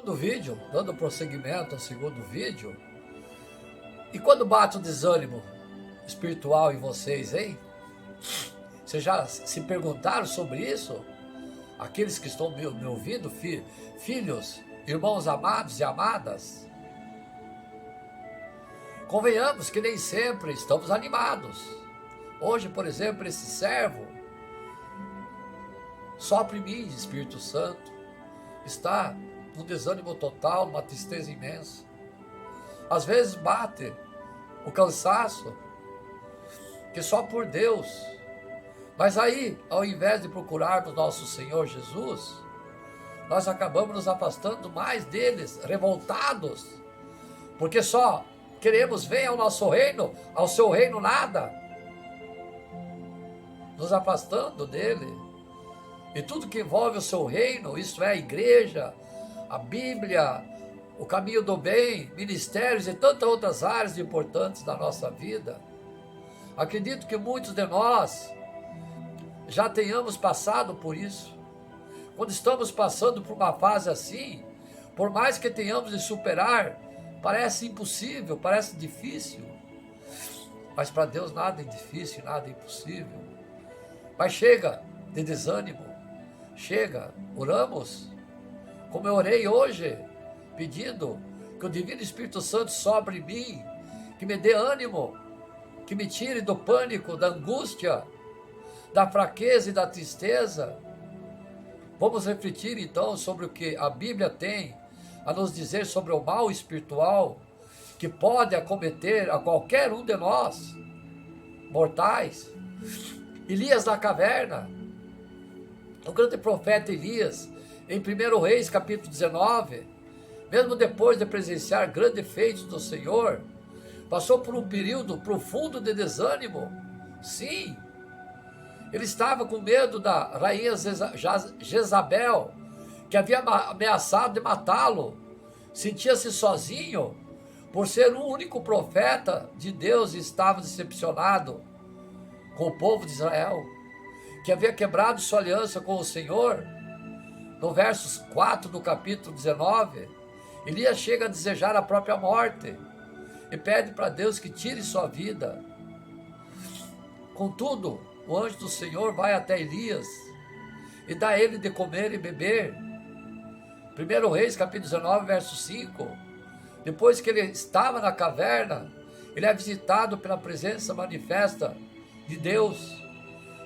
segundo vídeo, dando prosseguimento ao segundo vídeo, e quando bate o desânimo espiritual em vocês, hein? Vocês já se perguntaram sobre isso? Aqueles que estão me ouvindo, filhos, irmãos amados e amadas? Convenhamos que nem sempre estamos animados. Hoje, por exemplo, esse servo, sopra em mim, Espírito Santo, está num desânimo total, numa tristeza imensa. Às vezes bate o cansaço, que só por Deus. Mas aí, ao invés de procurarmos nosso Senhor Jesus, nós acabamos nos afastando mais deles, revoltados, porque só queremos ver ao nosso reino, ao seu reino nada, nos afastando dele. E tudo que envolve o seu reino, isto é a igreja, a Bíblia, o caminho do bem, ministérios e tantas outras áreas importantes da nossa vida. Acredito que muitos de nós já tenhamos passado por isso. Quando estamos passando por uma fase assim, por mais que tenhamos de superar, parece impossível, parece difícil. Mas para Deus nada é difícil, nada é impossível. Mas chega de desânimo, chega, oramos, como eu orei hoje, pedindo que o Divino Espírito Santo sobre mim, que me dê ânimo, que me tire do pânico, da angústia, da fraqueza e da tristeza. Vamos refletir então sobre o que a Bíblia tem a nos dizer sobre o mal espiritual que pode acometer a qualquer um de nós, mortais. Elias na caverna, o grande profeta Elias, em 1 Reis capítulo 19, mesmo depois de presenciar grandes feitos do Senhor, passou por um período profundo de desânimo. Sim, ele estava com medo da rainha Jezabel, que havia ameaçado de matá-lo. Sentia-se sozinho, por ser o único profeta de Deus, e estava decepcionado com o povo de Israel, que havia quebrado sua aliança com o Senhor. No versos 4 do capítulo 19, Elias chega a desejar a própria morte e pede para Deus que tire sua vida. Contudo, o anjo do Senhor vai até Elias e dá a ele de comer e beber. 1 Reis capítulo 19, verso 5. Depois que ele estava na caverna, ele é visitado pela presença manifesta de Deus,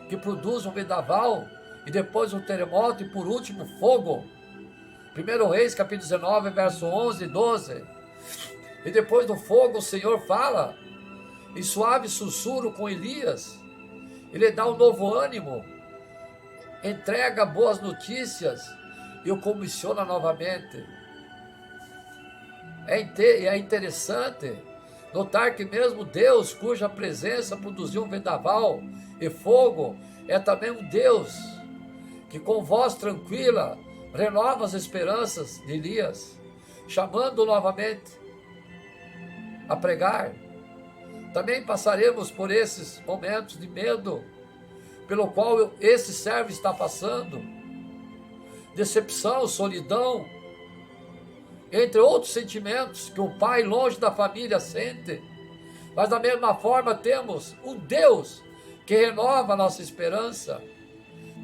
que produz um vendaval e depois um terremoto e por último fogo. 1 Reis capítulo 19, verso 11 e 12. E depois do fogo o Senhor fala em suave sussurro com Elias. Ele dá um novo ânimo, entrega boas notícias e o comissiona novamente. É interessante notar que mesmo Deus, cuja presença produziu um vendaval e fogo, é também um Deus que com voz tranquila renova as esperanças de Elias, chamando-o novamente a pregar. Também passaremos por esses momentos de medo, pelo qual esse servo está passando, decepção, solidão, entre outros sentimentos que um pai longe da família sente. Mas da mesma forma temos um Deus que renova a nossa esperança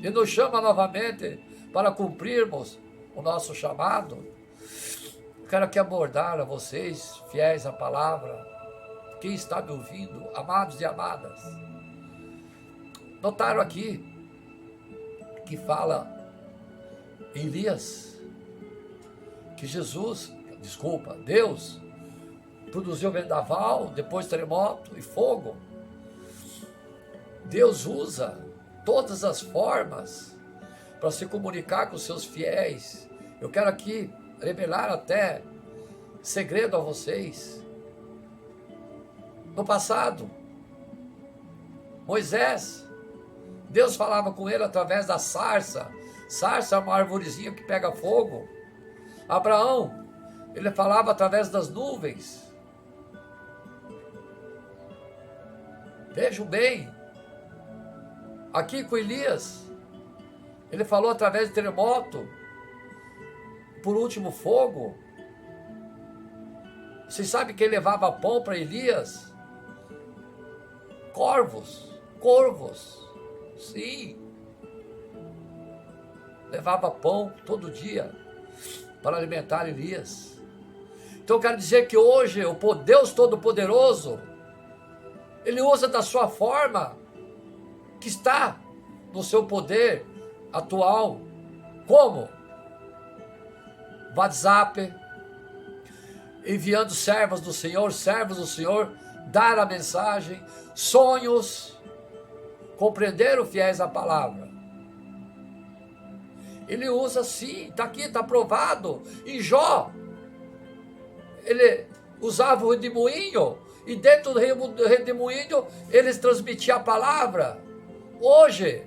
e nos chama novamente para cumprirmos o nosso chamado. Quero aqui abordar a vocês, fiéis à palavra, quem está me ouvindo, amados e amadas. Notaram aqui que fala em Elias que Deus produziu vendaval, depois terremoto e fogo. Deus usa todas as formas para se comunicar com seus fiéis. Eu quero aqui revelar até segredo a vocês. No passado, Moisés, Deus falava com ele através da sarça. Sarça é uma arvorezinha que pega fogo. Abraão, ele falava através das nuvens. Vejam bem, aqui com Elias, ele falou através de terremoto. por último fogo. Vocês sabem quem levava pão para Elias? Corvos, sim. Levava pão todo dia para alimentar Elias. Então eu quero dizer que hoje o Deus Todo-Poderoso, Ele usa da sua forma que está no seu poder atual. Como? WhatsApp, enviando servos do Senhor, dar a mensagem, sonhos, compreenderam, fiéis à palavra. Ele usa sim, está aqui, está provado. Em Jó, ele usava o redemoinho, e dentro do redemoinho, eles transmitiam a palavra. Hoje,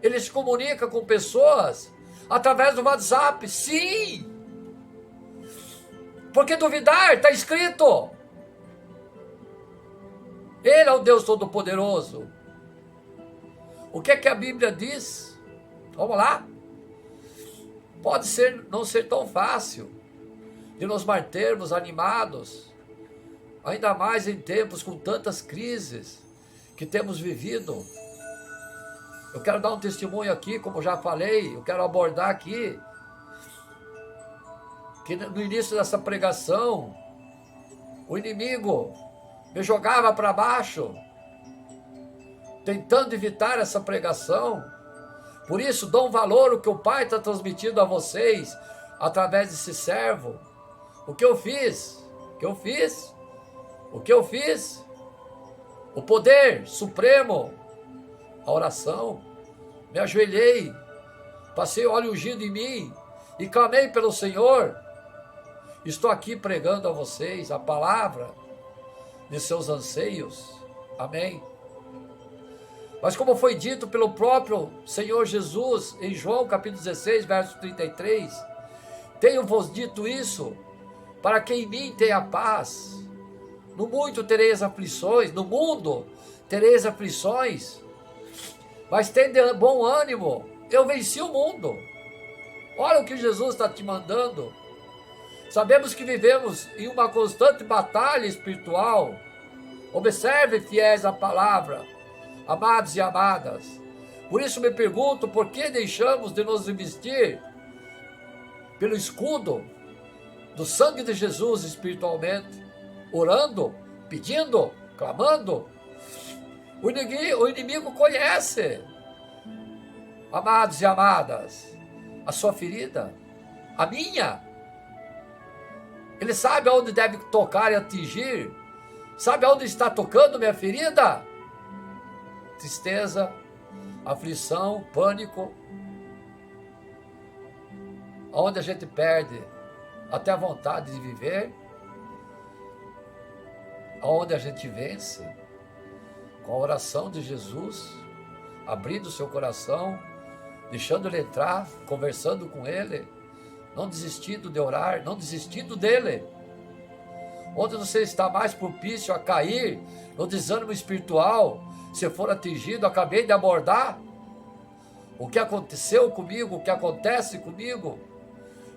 ele se comunica com pessoas através do WhatsApp, sim. Por que duvidar? Está escrito. Ele é o Deus Todo-Poderoso. O que é que a Bíblia diz? Vamos lá? Pode não ser tão fácil de nos mantermos animados, ainda mais em tempos com tantas crises que temos vivido. Eu quero dar um testemunho aqui, como já falei, eu quero abordar aqui, que no início dessa pregação, o inimigo me jogava para baixo, tentando evitar essa pregação. Por isso, dão valor ao que o Pai está transmitindo a vocês, através desse servo. O que eu fiz? O poder supremo, a oração. Me ajoelhei, passei óleo ungido em mim e clamei pelo Senhor. Estou aqui pregando a vocês a palavra de seus anseios. Amém. Mas como foi dito pelo próprio Senhor Jesus em João capítulo 16, verso 33, tenho-vos dito isso, para que em mim tenha paz. No mundo tereis aflições, mas tende bom ânimo, eu venci o mundo. Olha o que Jesus está te mandando. Sabemos que vivemos em uma constante batalha espiritual. Observe, fiéis à palavra, amados e amadas. Por isso me pergunto, por que deixamos de nos investir pelo escudo do sangue de Jesus espiritualmente, orando, pedindo, clamando? O inimigo conhece, amados e amadas, a sua ferida, a minha. Ele sabe aonde deve tocar e atingir. Sabe aonde está tocando minha ferida? Tristeza, aflição, pânico. Onde a gente perde até a vontade de viver. Onde a gente vence com a oração de Jesus, abrindo o seu coração, deixando ele entrar, conversando com ele, não desistindo de orar, não desistindo dele. Onde você está mais propício a cair no desânimo espiritual, se for atingido, acabei de abordar o que aconteceu comigo, o que acontece comigo.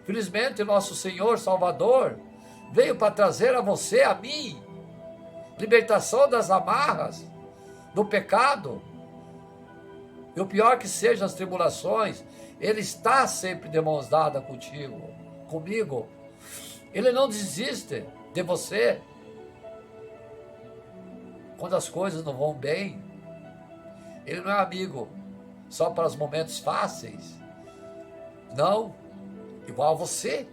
Felizmente, nosso Senhor Salvador veio para trazer a você, a mim, libertação das amarras, do pecado. E o pior que sejam as tribulações, Ele está sempre de mãos dadas comigo. Ele não desiste de você. Quando as coisas não vão bem, Ele não é amigo só para os momentos fáceis. Não, igual a você,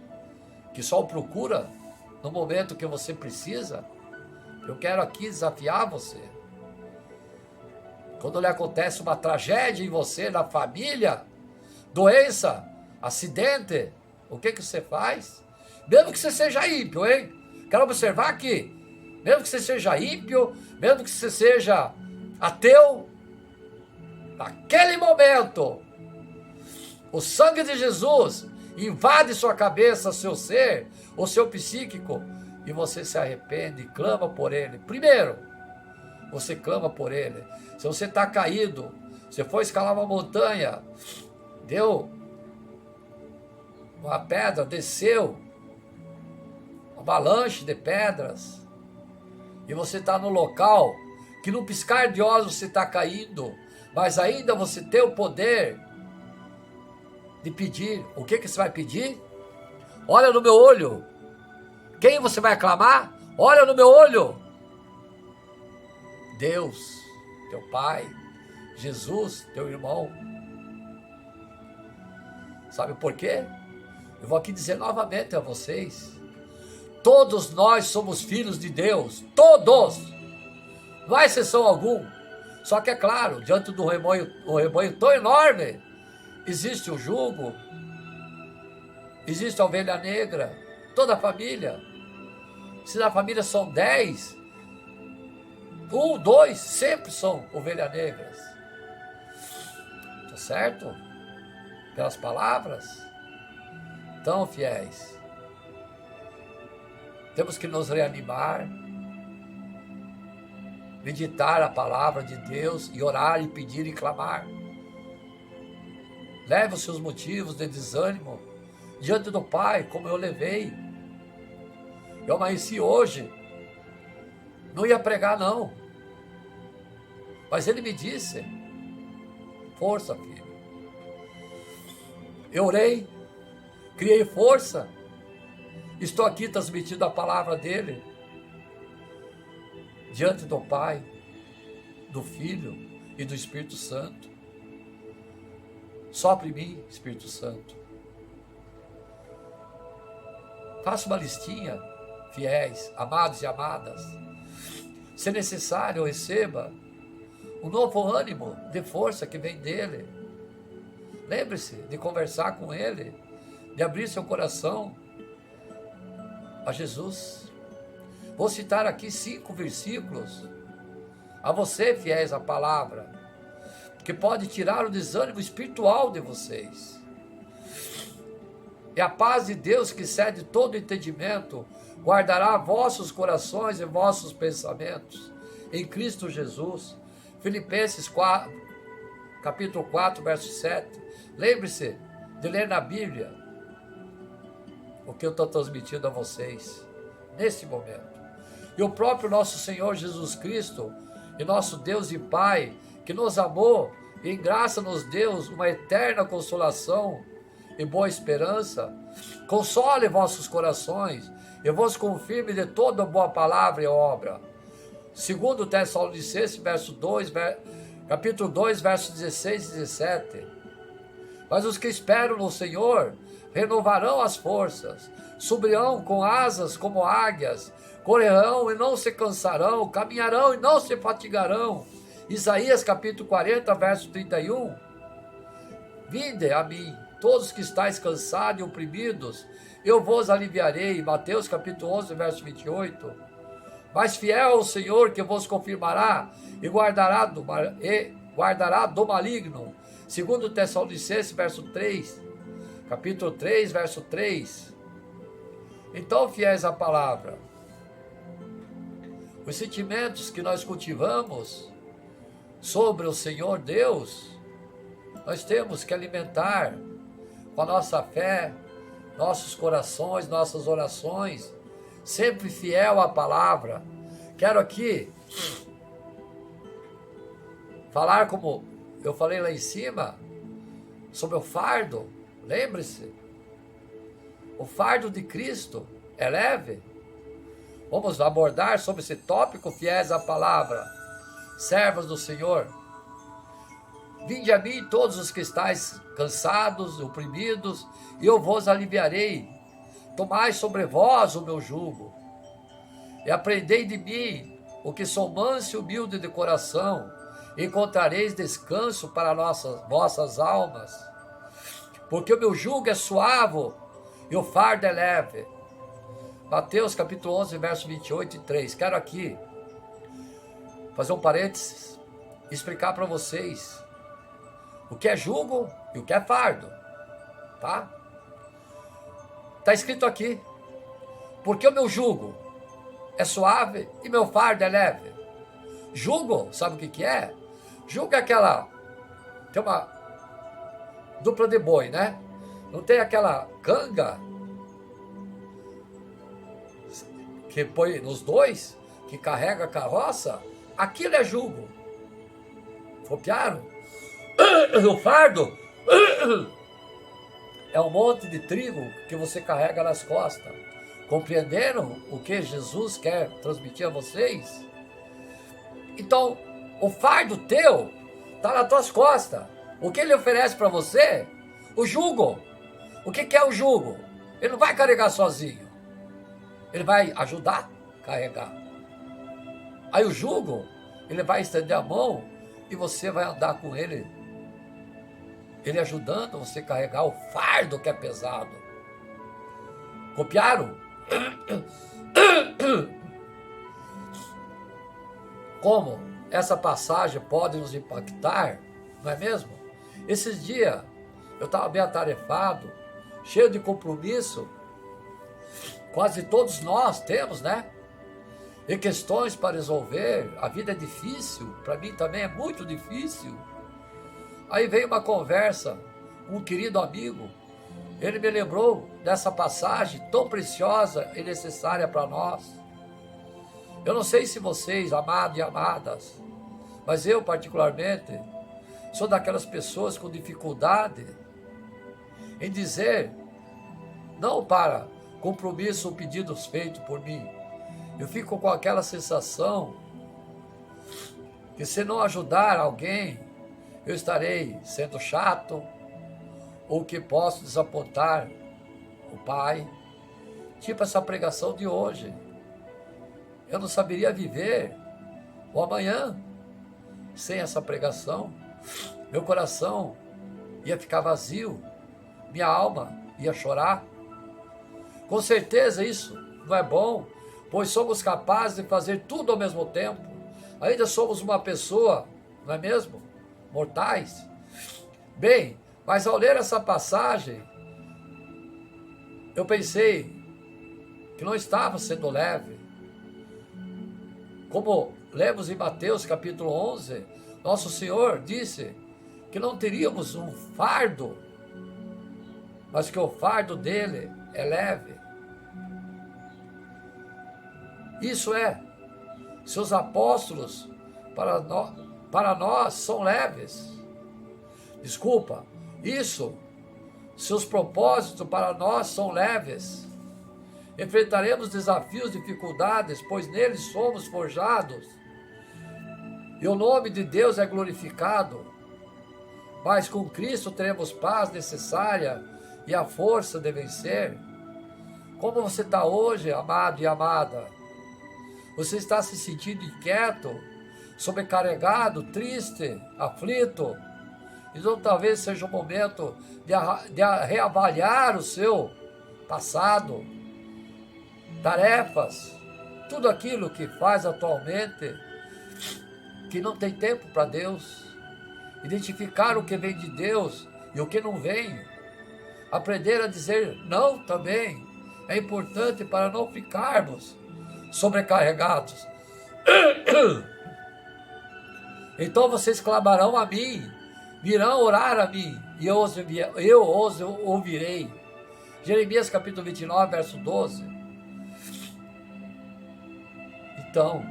que só o procura no momento que você precisa. Eu quero aqui desafiar você. Quando lhe acontece uma tragédia em você, na família, doença, acidente, o que você faz? Mesmo que você seja ímpio, hein? Quero observar aqui. Mesmo que você seja ímpio, mesmo que você seja ateu, naquele momento, o sangue de Jesus invade sua cabeça, seu ser, o seu psíquico, e você se arrepende e clama por Ele. Primeiro, você clama por Ele. Se você está caído, você foi escalar uma montanha, deu uma pedra desceu, uma avalanche de pedras, e você está no local que no piscar de olhos você está caindo, mas ainda você tem o poder de pedir. O que você vai pedir? Olha no meu olho. Quem você vai aclamar? Olha no meu olho. Deus, teu Pai, Jesus, teu irmão. Sabe por quê? Eu vou aqui dizer novamente a vocês. Todos nós somos filhos de Deus. Todos. Não há exceção algum. Só que é claro, diante do rebanho, um rebanho tão enorme, existe o jugo, existe a ovelha negra, toda a família. Se na família são 10, 1, 2, sempre são ovelhas negras. Tá certo? Pelas palavras. Então, fiéis, temos que nos reanimar, meditar a palavra de Deus e orar e pedir e clamar. Leve os seus motivos de desânimo diante do Pai, como eu levei. Eu amanheci hoje, não ia pregar não, mas Ele me disse, força, filho. Eu orei, criei força, estou aqui transmitindo a palavra dEle, diante do Pai, do Filho e do Espírito Santo. Sopre em mim, Espírito Santo. Faça uma listinha, fiéis, amados e amadas. Se necessário, receba um novo ânimo de força que vem dEle. Lembre-se de conversar com Ele, de abrir seu coração a Jesus. Vou citar aqui 5 versículos a você, fiéis à palavra, que pode tirar o desânimo espiritual de vocês. E a paz de Deus, que excede todo entendimento, guardará vossos corações e vossos pensamentos em Cristo Jesus. Filipenses 4, capítulo 4, verso 7. Lembre-se de ler na Bíblia o que eu estou transmitindo a vocês nesse momento. E o próprio nosso Senhor Jesus Cristo, e nosso Deus e Pai, que nos amou e em graça nos deu uma eterna consolação e boa esperança, console vossos corações e vos confirme de toda boa palavra e obra. Segundo Tessalonicenses, capítulo 2, versos 16 e 17. Mas os que esperam no Senhor renovarão as forças, subirão com asas como águias, correrão e não se cansarão, caminharão e não se fatigarão. Isaías capítulo 40, verso 31. Vinde a mim, todos que estáis cansados e oprimidos, eu vos aliviarei. Mateus capítulo 11, verso 28. Mas fiel ao Senhor, que vos confirmará e guardará do maligno. Segundo Tessalonicenses, verso 3, capítulo 3, verso 3. Então, fiéis à palavra, os sentimentos que nós cultivamos sobre o Senhor Deus, nós temos que alimentar com a nossa fé, nossos corações, nossas orações, sempre fiel à palavra. Quero aqui falar, como eu falei lá em cima, sobre o fardo. Lembre-se, o fardo de Cristo é leve. Vamos abordar sobre esse tópico, fiéis à palavra, servos do Senhor. Vinde a mim todos os que estáis cansados, oprimidos, e eu vos aliviarei. Tomai sobre vós o meu jugo, e aprendei de mim, o que sou manso e humilde de coração, e encontrareis descanso para vossas almas. Porque o meu jugo é suave, e o fardo é leve. Mateus capítulo 11, verso 28 e 3. Quero aqui fazer um parênteses, explicar para vocês o que é jugo e o que é fardo, tá? Está escrito aqui, porque o meu jugo é suave e meu fardo é leve. Jugo, sabe o que é? Jugo é aquela, tem uma dupla de boi, né? Não tem aquela canga que põe nos dois, que carrega a carroça? Aquilo é jugo. Copiaram? O fardo é um monte de trigo que você carrega nas costas. Compreenderam o que Jesus quer transmitir a vocês? Então, o fardo teu está nas tuas costas. O que ele oferece para você? O jugo. O que é o jugo? Ele não vai carregar sozinho. Ele vai ajudar a carregar. Aí o jugo, ele vai estender a mão e você vai andar com ele. Ele ajudando você a carregar o fardo que é pesado. Copiaram? Como essa passagem pode nos impactar, não é mesmo? Esses dias eu estava bem atarefado, cheio de compromisso. Quase todos nós temos, né? E questões para resolver. A vida é difícil, para mim também é muito difícil. Aí veio uma conversa com um querido amigo. Ele me lembrou dessa passagem tão preciosa e necessária para nós. Eu não sei se vocês, amados e amadas, mas eu particularmente sou daquelas pessoas com dificuldade em dizer não para compromisso ou pedidos feitos por mim. Eu fico com aquela sensação que se não ajudar alguém, eu estarei sendo chato, ou que posso desapontar o Pai. Tipo essa pregação de hoje. Eu não saberia viver o amanhã sem essa pregação. Meu coração ia ficar vazio, minha alma ia chorar. Com certeza isso não é bom, pois somos capazes de fazer tudo ao mesmo tempo. Ainda somos uma pessoa, não é mesmo? Mortais. Bem, mas ao ler essa passagem, eu pensei que não estava sendo leve. Como lemos em Mateus capítulo 11, nosso Senhor disse que não teríamos um fardo, mas que o fardo dele é leve. Isso é, seus apóstolos para nós são leves. Desculpa, isso, seus propósitos para nós são leves. Enfrentaremos desafios, dificuldades, pois neles somos forjados. E o nome de Deus é glorificado. Mas com Cristo teremos paz necessária e a força de vencer. Como você está hoje, amado e amada? Você está se sentindo inquieto, sobrecarregado, triste, aflito? Então talvez seja o momento de reavaliar o seu passado, tarefas, tudo aquilo que faz atualmente, que não tem tempo para Deus. Identificar o que vem de Deus e o que não vem. Aprender a dizer não também é importante para não ficarmos sobrecarregados. Então vocês clamarão a mim, virão orar a mim, e eu os ouvirei. Jeremias capítulo 29, verso 12. Então,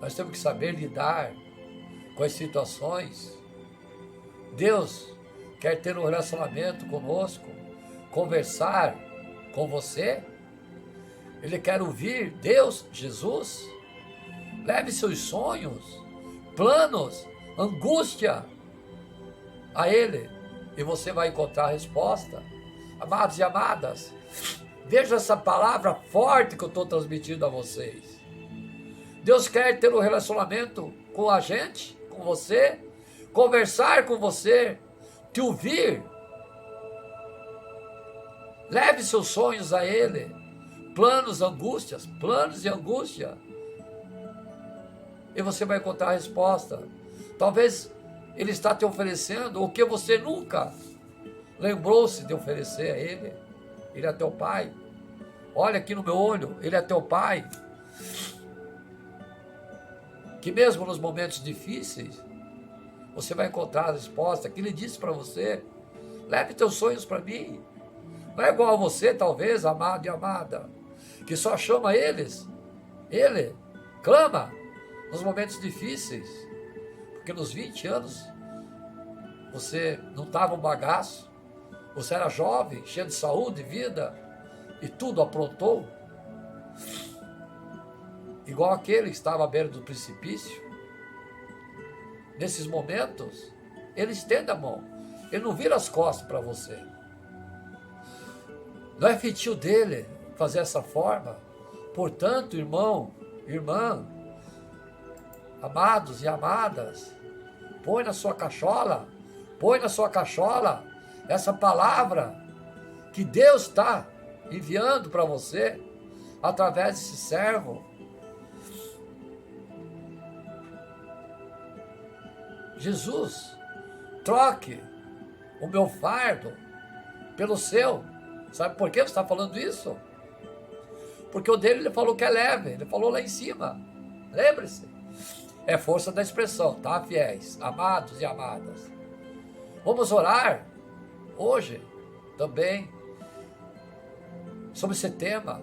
nós temos que saber lidar com as situações. Deus quer ter um relacionamento conosco, conversar com você. Ele quer ouvir Deus, Jesus. Leve seus sonhos, planos, angústia a Ele e você vai encontrar a resposta. Amados e amadas, veja essa palavra forte que eu estou transmitindo a vocês. Deus quer ter um relacionamento com a gente, com você, conversar com você, te ouvir. Leve seus sonhos a Ele, planos e angústia, e você vai encontrar a resposta. Talvez Ele está te oferecendo o que você nunca lembrou-se de oferecer a Ele. Ele é teu Pai. Olha aqui no meu olho, Ele é teu Pai. Que mesmo nos momentos difíceis, você vai encontrar a resposta que Ele disse para você. Leve teus sonhos para mim. Não é igual a você, talvez, amado e amada, que só chama eles. Ele clama nos momentos difíceis. Porque nos 20 anos você não estava um bagaço. Você era jovem, cheio de saúde e vida, e tudo aprontou. Igual aquele que estava à beira do precipício. Nesses momentos, ele estende a mão. Ele não vira as costas para você. Não é feitio dele fazer essa forma. Portanto, irmão, irmã, amados e amadas, põe na sua cachola essa palavra que Deus está enviando para você através desse servo. Jesus, troque o meu fardo pelo seu. Sabe por que você está falando isso? Porque o dele ele falou que é leve, ele falou lá em cima. Lembre-se. É força da expressão, tá, fiéis, amados e amadas? Vamos orar hoje também sobre esse tema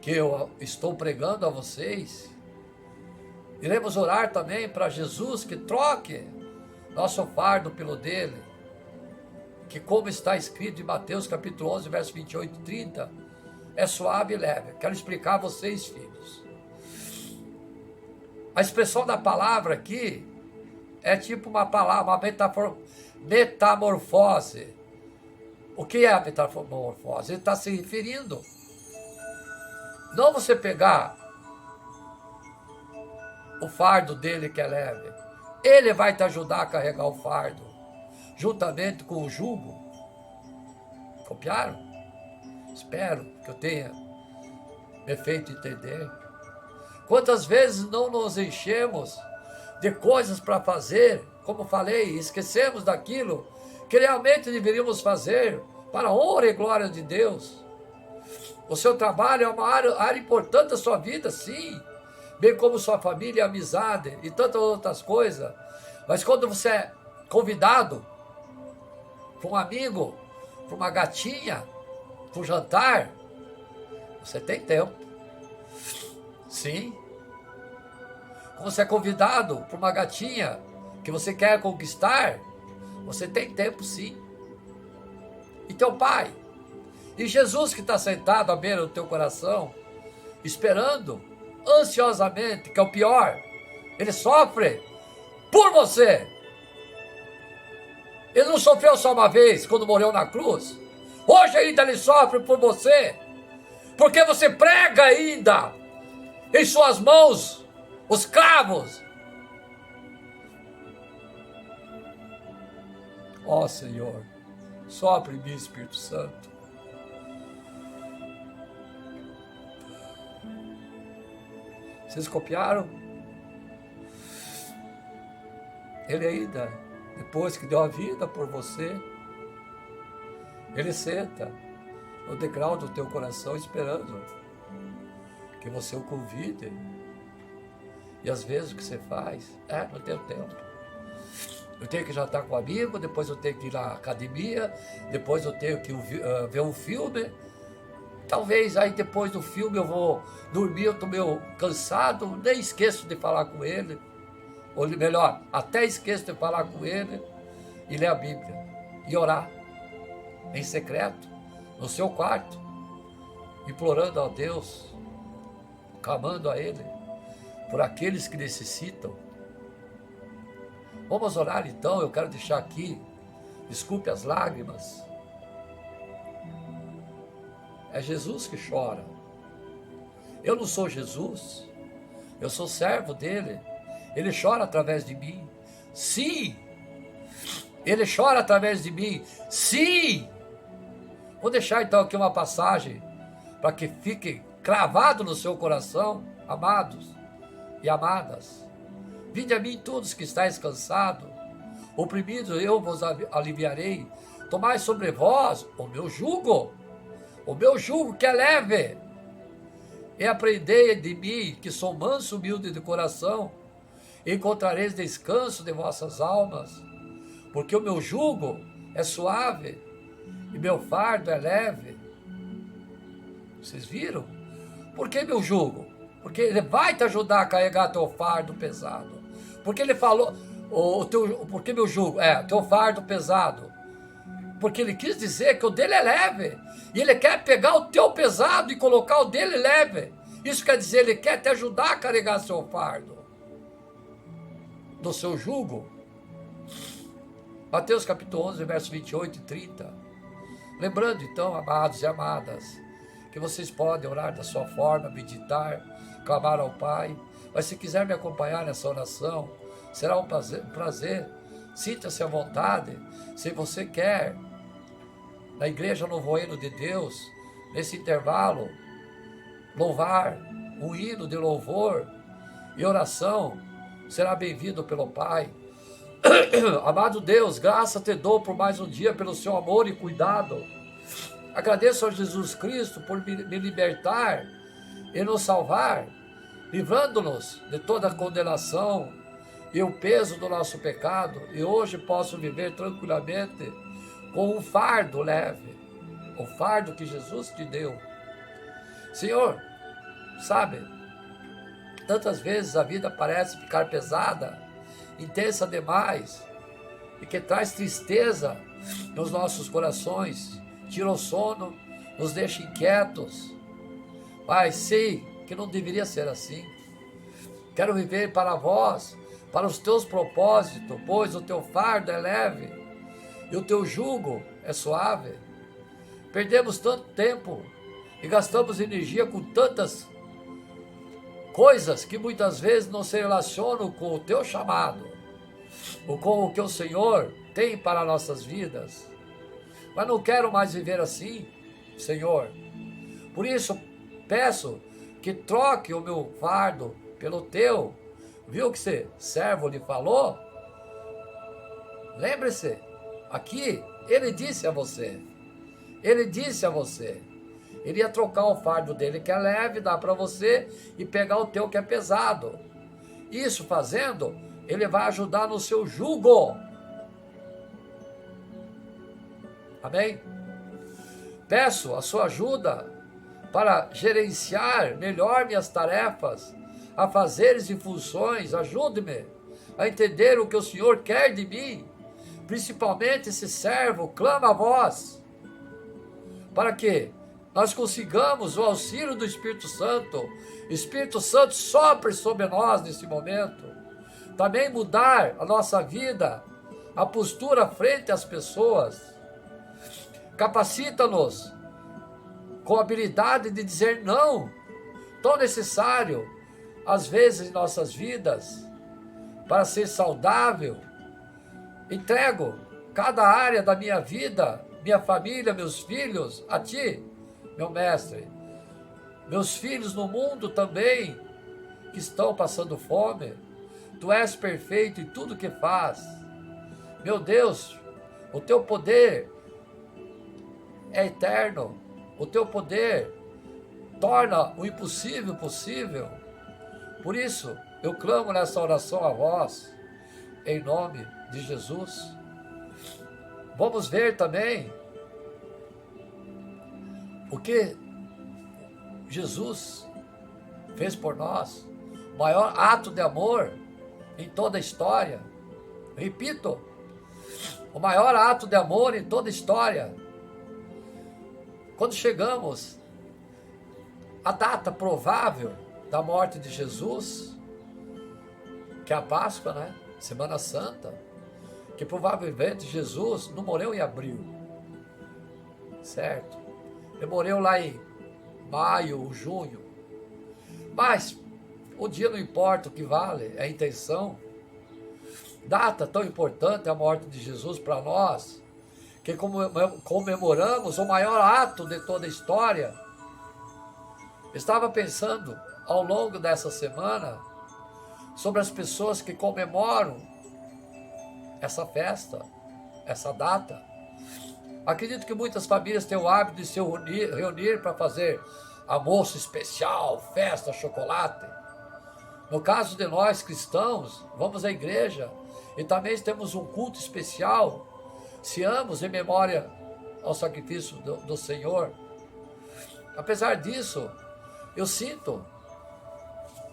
que eu estou pregando a vocês. Iremos orar também para Jesus que troque nosso fardo pelo dele, que como está escrito em Mateus capítulo 11, verso 28 e 30, é suave e leve. Quero explicar a vocês, filhos. A expressão da palavra aqui é tipo uma palavra, uma metamorfose. O que é a metamorfose? Ele está se referindo. Não você pegar o fardo dele que é leve. Ele vai te ajudar a carregar o fardo, juntamente com o jugo. Copiaram? Espero que eu tenha me feito entender. Quantas vezes não nos enchemos de coisas para fazer, como falei, esquecemos daquilo que realmente deveríamos fazer para a honra e glória de Deus. O seu trabalho é uma área importante da sua vida, sim, bem como sua família, amizade e tantas outras coisas. Mas quando você é convidado para um amigo, para uma gatinha, para um jantar, você tem tempo. Sim. Quando você é convidado para uma gatinha que você quer conquistar, você tem tempo, sim. E teu pai, e Jesus que está sentado à beira do teu coração, esperando ansiosamente, que é o pior, ele sofre por você. Ele não sofreu só uma vez quando morreu na cruz. Hoje ainda ele sofre por você, porque você prega ainda em suas mãos os cravos. Ó Senhor, sopre em mim, Espírito Santo. Vocês copiaram? Ele ainda, depois que deu a vida por você, ele senta no degrau do teu coração esperando que você o convide. E às vezes o que você faz? Não tenho tempo. Eu tenho que jantar com um amigo, depois eu tenho que ir na academia, depois eu tenho que ver um filme. Talvez aí depois do filme eu vou dormir, eu estou meio cansado, nem esqueço de falar com ele. Ou melhor, até esqueço de falar com ele e ler a Bíblia. E orar em secreto, no seu quarto, implorando a Deus, clamando a Ele, por aqueles que necessitam. Vamos orar então, eu quero deixar aqui, desculpe as lágrimas. É Jesus que chora. Eu não sou Jesus, eu sou servo dele. Ele chora através de mim. Sim, ele chora através de mim. Sim. Vou deixar então aqui uma passagem para que fique cravado no seu coração, amados e amadas. Vinde a mim todos que estáis cansados, oprimidos, eu vos aliviarei. Tomai sobre vós o meu jugo que é leve, e aprendei de mim, que sou manso e humilde de coração, e encontrareis descanso de vossas almas, porque o meu jugo é suave e meu fardo é leve. Vocês viram? Por que meu jugo? Porque ele vai te ajudar a carregar teu fardo pesado. Porque ele falou, porque meu jugo, teu fardo pesado. Porque ele quis dizer que o dele é leve. E ele quer pegar o teu pesado e colocar o dele leve. Isso quer dizer, ele quer te ajudar a carregar seu fardo. Do seu jugo. Mateus capítulo 11, verso 28 e 30. Lembrando então, amados e amadas, que vocês podem orar da sua forma, meditar, clamar ao Pai. Mas se quiser me acompanhar nessa oração, será um prazer. Sinta-se à vontade. Se você quer, na Igreja Novo Reino de Deus, nesse intervalo, louvar um hino de louvor e oração, será bem-vindo pelo Pai. Amado Deus, graça te dou por mais um dia, pelo seu amor e cuidado. Agradeço a Jesus Cristo por me libertar e nos salvar, livrando-nos de toda a condenação e o peso do nosso pecado. E hoje posso viver tranquilamente com um fardo leve, o fardo que Jesus te deu. Senhor, sabe, tantas vezes a vida parece ficar pesada, intensa demais, e que traz tristeza nos nossos corações, tira o sono, nos deixa inquietos. Pai, sei que não deveria ser assim. Quero viver para vós, para os teus propósitos, pois o teu fardo é leve e o teu jugo é suave. Perdemos tanto tempo e gastamos energia com tantas coisas que muitas vezes não se relacionam com o teu chamado, ou com o que o Senhor tem para nossas vidas. Mas não quero mais viver assim, Senhor. Por isso, peço que troque o meu fardo pelo teu. Viu que esse servo lhe falou? Lembre-se, aqui, ele disse a você, ele ia trocar o fardo dele que é leve, dar para você, e pegar o teu que é pesado. Isso fazendo, ele vai ajudar no seu jugo. Amém? Peço a sua ajuda para gerenciar melhor minhas tarefas, afazeres e funções. Ajude-me a entender o que o Senhor quer de mim. Principalmente esse servo clama a vós, para que nós consigamos o auxílio do Espírito Santo. O Espírito Santo sopre sobre nós nesse momento. Também mudar a nossa vida, a postura frente às pessoas. Capacita-nos com a habilidade de dizer não, tão necessário às vezes em nossas vidas, para ser saudável. Entrego cada área da minha vida, minha família, meus filhos, a Ti, meu Mestre. Meus filhos no mundo também, que estão passando fome. Tu és perfeito em tudo que faz. Meu Deus, o Teu poder é eterno. O Teu poder torna o impossível possível. Por isso, eu clamo nessa oração a vós, em nome de Jesus. Vamos ver também o que Jesus fez por nós, o maior ato de amor em toda a história. Repito, o maior ato de amor em toda a história. Quando chegamos à data provável da morte de Jesus, que é a Páscoa, né? Semana Santa, que provavelmente Jesus não morreu em abril, certo? Ele morreu lá em maio, junho. Mas o dia não importa, o que vale é a intenção. Data tão importante a morte de Jesus para nós, que comemoramos o maior ato de toda a história. Estava pensando ao longo dessa semana sobre as pessoas que comemoram essa festa, essa data. Acredito que muitas famílias têm o hábito de se reunir para fazer almoço especial, festa, chocolate. No caso de nós cristãos, vamos à igreja e também temos um culto especial. Seamos em memória ao sacrifício do Senhor. Apesar disso, eu sinto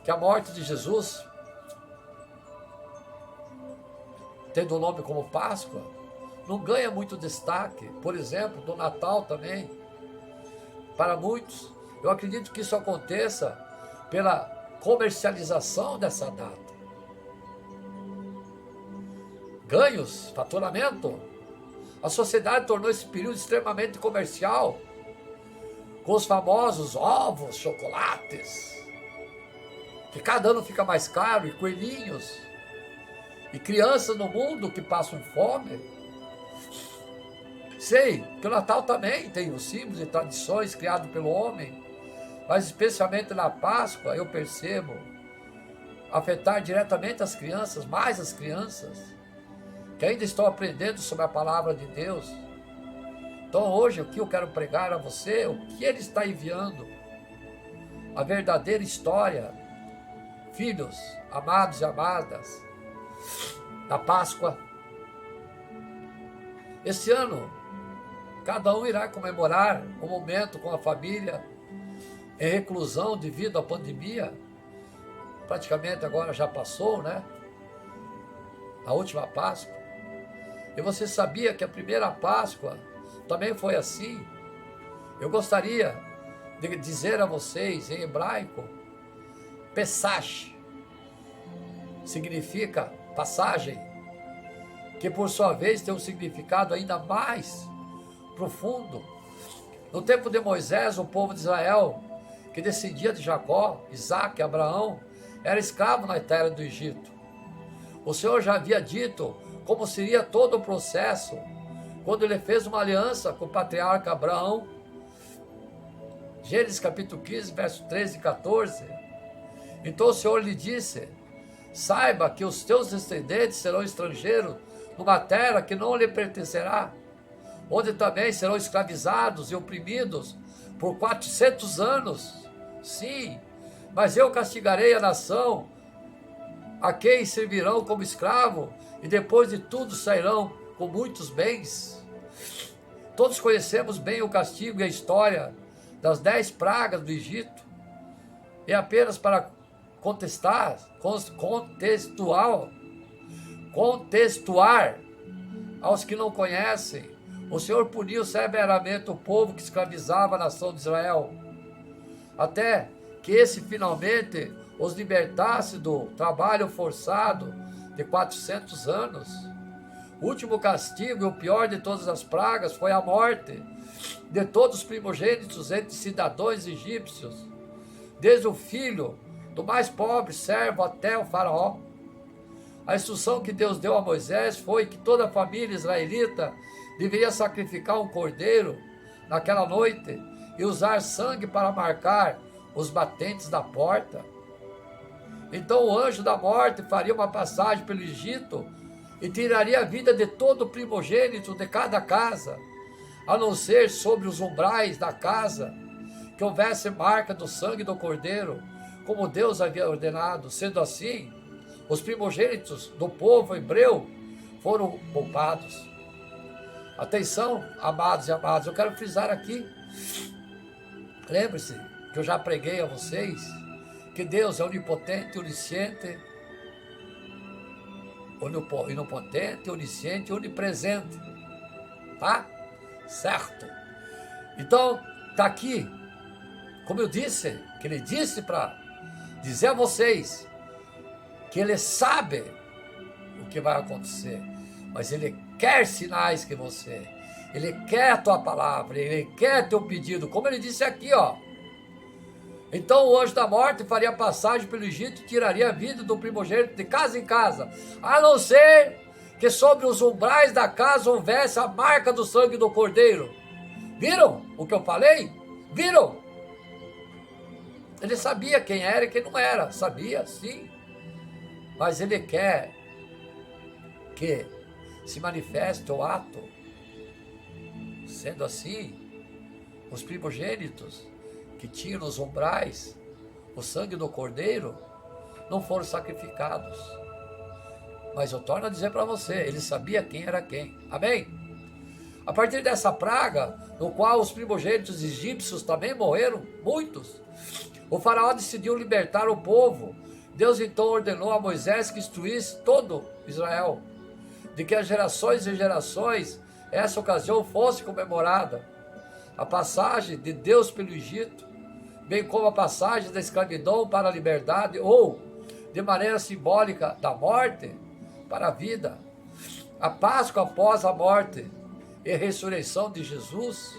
que a morte de Jesus, tendo o nome como Páscoa, não ganha muito destaque. Por exemplo, do Natal também. Para muitos, eu acredito que isso aconteça pela comercialização dessa data. Ganhos, faturamento. A sociedade tornou esse período extremamente comercial, com os famosos ovos, chocolates, que cada ano fica mais caro, e coelhinhos, e crianças no mundo que passam fome. Sei que o Natal também tem os símbolos e tradições criados pelo homem, mas especialmente na Páscoa eu percebo afetar diretamente as crianças, mais as crianças, que ainda estão aprendendo sobre a palavra de Deus. Então hoje o que eu quero pregar a você, o que Ele está enviando, a verdadeira história, filhos, amados e amadas, da Páscoa. Esse ano, cada um irá comemorar um momento com a família, em reclusão devido à pandemia. Praticamente agora já passou, né? A última Páscoa. E você sabia que a primeira Páscoa também foi assim? Eu gostaria de dizer a vocês em hebraico, Pesach significa passagem, que por sua vez tem um significado ainda mais profundo. No tempo de Moisés, o povo de Israel, que descendia de Jacó, Isaac e Abraão, era escravo na terra do Egito. O Senhor já havia dito como seria todo o processo, quando ele fez uma aliança com o patriarca Abraão. Gênesis capítulo 15, verso 13 e 14. Então o Senhor lhe disse: saiba que os teus descendentes serão estrangeiros numa terra que não lhe pertencerá, onde também serão escravizados e oprimidos por 400 anos. Sim, mas eu castigarei a nação a quem servirão como escravo, e depois de tudo sairão com muitos bens. Todos conhecemos bem o castigo e a história das 10 pragas do Egito. E apenas para contextuar aos que não conhecem, o Senhor puniu severamente o povo que escravizava a nação de Israel, até que esse finalmente os libertasse do trabalho forçado de 400 anos. O último castigo e o pior de todas as pragas foi a morte de todos os primogênitos entre cidadãos egípcios, desde o filho do mais pobre servo até o faraó. A instrução que Deus deu a Moisés foi que toda a família israelita deveria sacrificar um cordeiro naquela noite e usar sangue para marcar os batentes da porta. Então o anjo da morte faria uma passagem pelo Egito e tiraria a vida de todo primogênito de cada casa, a não ser sobre os umbrais da casa que houvesse marca do sangue do cordeiro, como Deus havia ordenado. Sendo assim, os primogênitos do povo hebreu foram poupados. Atenção, amados e amadas, eu quero frisar aqui, lembre-se que eu já preguei a vocês que Deus é onipotente, onisciente, onisciente e onipresente, tá? Certo? Então, tá aqui, como eu disse, que ele disse para dizer a vocês que ele sabe o que vai acontecer, mas ele quer sinais que você, ele quer a tua palavra, ele quer teu pedido, como ele disse aqui, ó. Então o anjo da morte faria passagem pelo Egito e tiraria a vida do primogênito de casa em casa, a não ser que sobre os umbrais da casa houvesse a marca do sangue do cordeiro. Viram o que eu falei? Viram? Ele sabia quem era e quem não era, sabia, sim. Mas ele quer que se manifeste o ato. Sendo assim, os primogênitos que tinham nos umbrais o sangue do cordeiro não foram sacrificados. Mas eu torno a dizer para você, ele sabia quem era quem. Amém? A partir dessa praga, no qual os primogênitos egípcios também morreram, muitos, o faraó decidiu libertar o povo. Deus então ordenou a Moisés que instruísse todo Israel, de que as gerações e gerações essa ocasião fosse comemorada. A passagem de Deus pelo Egito, bem como a passagem da escravidão para a liberdade, ou, de maneira simbólica, da morte para a vida. A Páscoa após a morte e ressurreição de Jesus,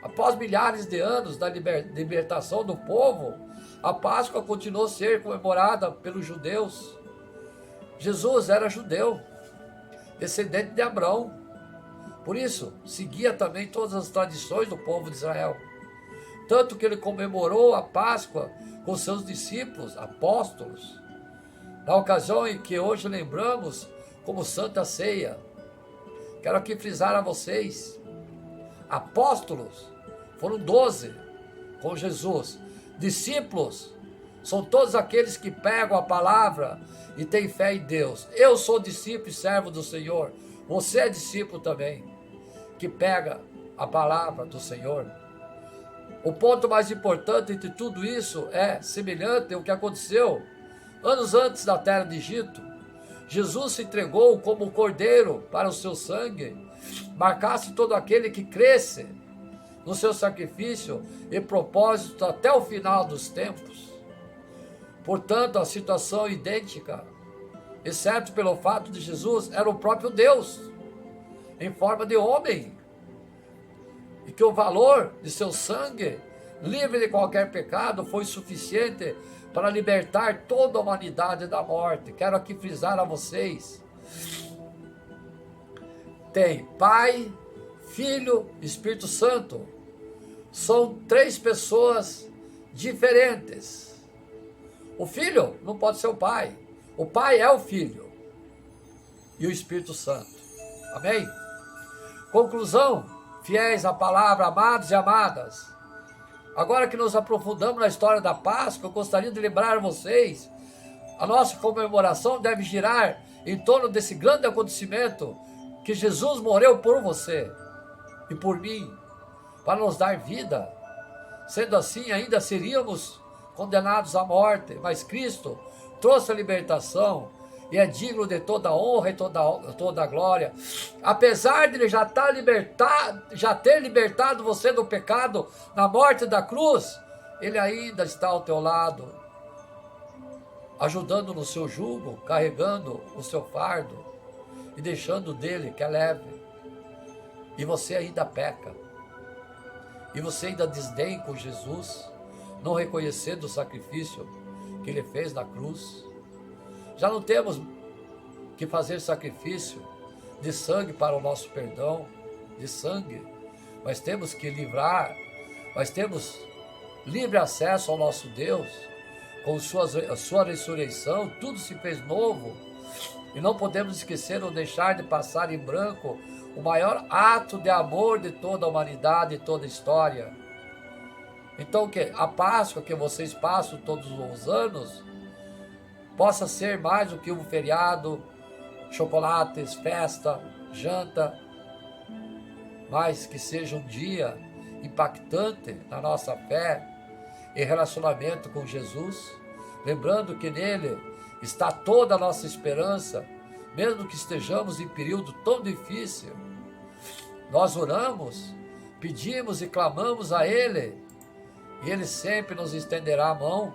após milhares de anos da libertação do povo, a Páscoa continuou a ser comemorada pelos judeus. Jesus era judeu, descendente de Abraão. Por isso, seguia também todas as tradições do povo de Israel. Tanto que ele comemorou a Páscoa com seus discípulos, apóstolos, na ocasião em que hoje lembramos como Santa Ceia. Quero aqui frisar a vocês, apóstolos foram 12 com Jesus. Discípulos são todos aqueles que pegam a palavra e têm fé em Deus. Eu sou discípulo e servo do Senhor. Você é discípulo também, que pega a palavra do Senhor. O ponto mais importante de tudo isso é semelhante ao que aconteceu anos antes da terra de Egito. Jesus se entregou como um cordeiro para o seu sangue, marcasse todo aquele que cresce no seu sacrifício e propósito até o final dos tempos. Portanto, a situação é idêntica, exceto pelo fato de Jesus era o próprio Deus, em forma de homem, e que o valor de seu sangue, livre de qualquer pecado, foi suficiente para libertar toda a humanidade da morte. Quero aqui frisar a vocês, tem Pai, Filho, Espírito Santo. São 3 pessoas diferentes. O Filho não pode ser o Pai. O Pai é o Filho e o Espírito Santo. Amém? Conclusão, fiéis à palavra, amados e amadas. Agora que nos aprofundamos na história da Páscoa, eu gostaria de lembrar a vocês, a nossa comemoração deve girar em torno desse grande acontecimento, que Jesus morreu por você e por mim, para nos dar vida. Sendo assim, ainda seríamos condenados à morte, mas Cristo trouxe a libertação e é digno de toda honra e toda glória. Apesar de Ele já ter libertado você do pecado na morte da cruz, Ele ainda está ao teu lado, ajudando no seu jugo, carregando o seu fardo e deixando dele que é leve. E você ainda peca, e você ainda desdém com Jesus, não reconhecendo o sacrifício que Ele fez na cruz. Já não temos que fazer sacrifício de sangue para o nosso perdão, de sangue, mas temos que mas temos livre acesso ao nosso Deus, com a sua ressurreição, tudo se fez novo, e não podemos esquecer ou deixar de passar em branco o maior ato de amor de toda a humanidade e toda a história. Então, que a Páscoa que vocês passam todos os anos possa ser mais do que um feriado, chocolates, festa, janta, mas que seja um dia impactante na nossa fé e relacionamento com Jesus, lembrando que nele está toda a nossa esperança, mesmo que estejamos em período tão difícil. Nós oramos, pedimos e clamamos a Ele, e Ele sempre nos estenderá a mão,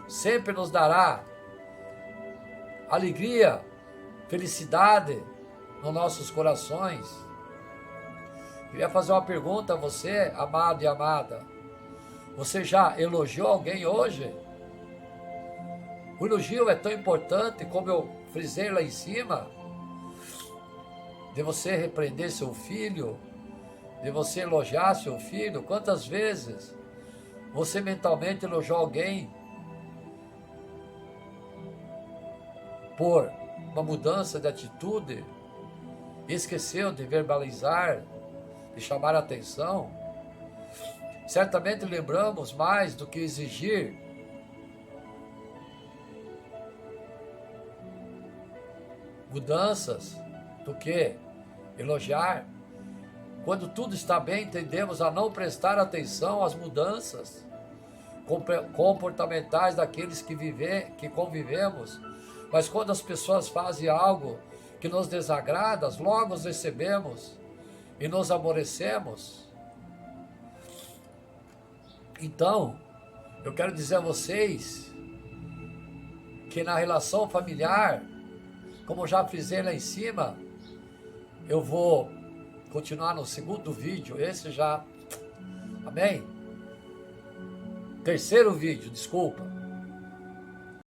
sempre nos dará alegria, felicidade nos nossos corações. Queria fazer uma pergunta a você, amado e amada. Você já elogiou alguém hoje? O elogio é tão importante, como eu frisei lá em cima, de você repreender seu filho, de você elogiar seu filho. Quantas vezes você mentalmente elogiou alguém por uma mudança de atitude e esqueceu de verbalizar, de chamar a atenção? Certamente lembramos mais do que exigir mudanças do que elogiar. Quando tudo está bem, tendemos a não prestar atenção às mudanças comportamentais daqueles que convivemos. Mas quando as pessoas fazem algo que nos desagrada, logo os recebemos e nos aborrecemos. Então, eu quero dizer a vocês que na relação familiar, como já frisei lá em cima, eu vou continuar no segundo vídeo, esse já, amém? Terceiro vídeo, desculpa.